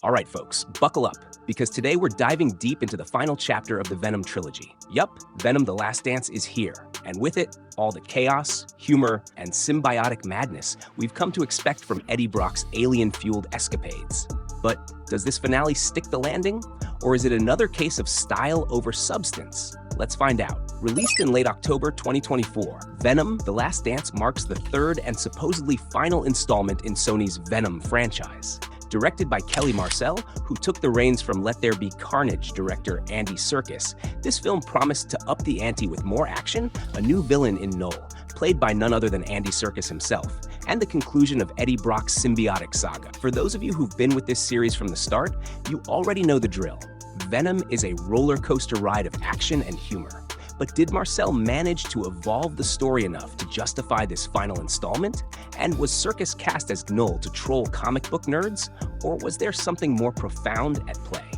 All right, folks, buckle up, because today we're diving deep into the final chapter of the Venom trilogy. Yup, Venom: The Last Dance is here, and with it, all the chaos, humor, and symbiotic madness we've come to expect from Eddie Brock's alien-fueled escapades. But does this finale stick the landing? Or is it another case of style over substance? Let's find out. Released in late October 2024, Venom: The Last Dance marks the third and supposedly final installment in Sony's Venom franchise. Directed by Kelly Marcel, who took the reins from Let There Be Carnage director Andy Serkis, this film promised to up the ante with more action, a new villain in Null, played by none other than Andy Serkis himself, and the conclusion of Eddie Brock's symbiotic saga. For those of you who've been with this series from the start, you already know the drill. Venom is a roller coaster ride of action and humor. But did Marcel manage to evolve the story enough to justify this final installment? And was Serkis cast as Null to troll comic book nerds? Or was there something more profound at play?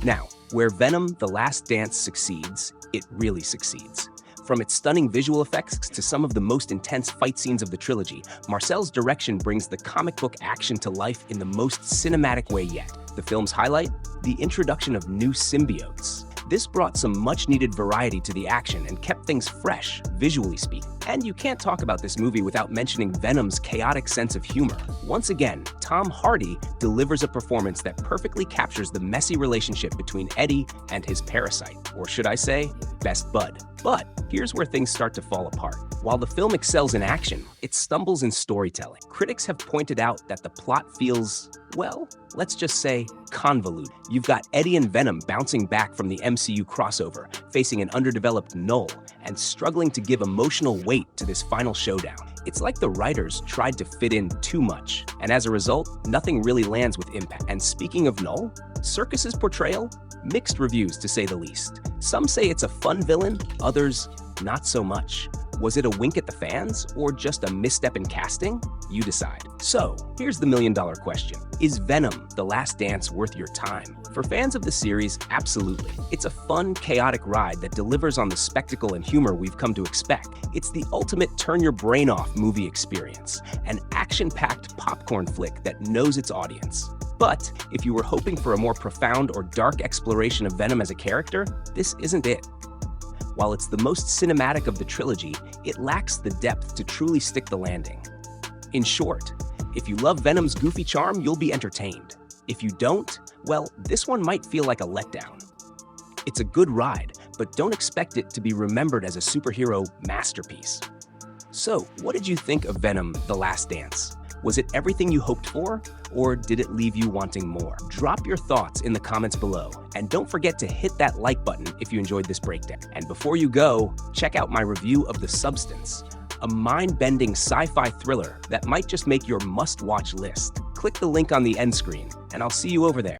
Now, where Venom: The Last Dance succeeds, it really succeeds. From its stunning visual effects to some of the most intense fight scenes of the trilogy, Marcel's direction brings the comic book action to life in the most cinematic way yet. The film's highlight? The introduction of new symbiotes. This brought some much-needed variety to the action and kept things fresh, visually speaking. And you can't talk about this movie without mentioning Venom's chaotic sense of humor. Once again, Tom Hardy delivers a performance that perfectly captures the messy relationship between Eddie and his parasite, or should I say, best bud. But here's where things start to fall apart. While the film excels in action, it stumbles in storytelling. Critics have pointed out that the plot feels, well, let's just say, convoluted. You've got Eddie and Venom bouncing back from the MCU crossover, facing an underdeveloped Null, and struggling to give emotional weight to this final showdown. It's like the writers tried to fit in too much, and as a result, nothing really lands with impact. And speaking of Null, Serkis's portrayal? Mixed reviews, to say the least. Some say it's a fun villain, others, not so much. Was it a wink at the fans, or just a misstep in casting? You decide. So, here's the million-dollar question. Is Venom: The Last Dance worth your time? For fans of the series, absolutely. It's a fun, chaotic ride that delivers on the spectacle and humor we've come to expect. It's the ultimate turn-your-brain-off movie experience, an action-packed popcorn flick that knows its audience. But if you were hoping for a more profound or dark exploration of Venom as a character, this isn't it. While it's the most cinematic of the trilogy, it lacks the depth to truly stick the landing. In short, if you love Venom's goofy charm, you'll be entertained. If you don't, well, this one might feel like a letdown. It's a good ride, but don't expect it to be remembered as a superhero masterpiece. So, what did you think of Venom: The Last Dance? Was it everything you hoped for, or did it leave you wanting more? Drop your thoughts in the comments below, and don't forget to hit that like button if you enjoyed this breakdown. And before you go, check out my review of The Substance, a mind-bending sci-fi thriller that might just make your must-watch list. Click the link on the end screen, and I'll see you over there.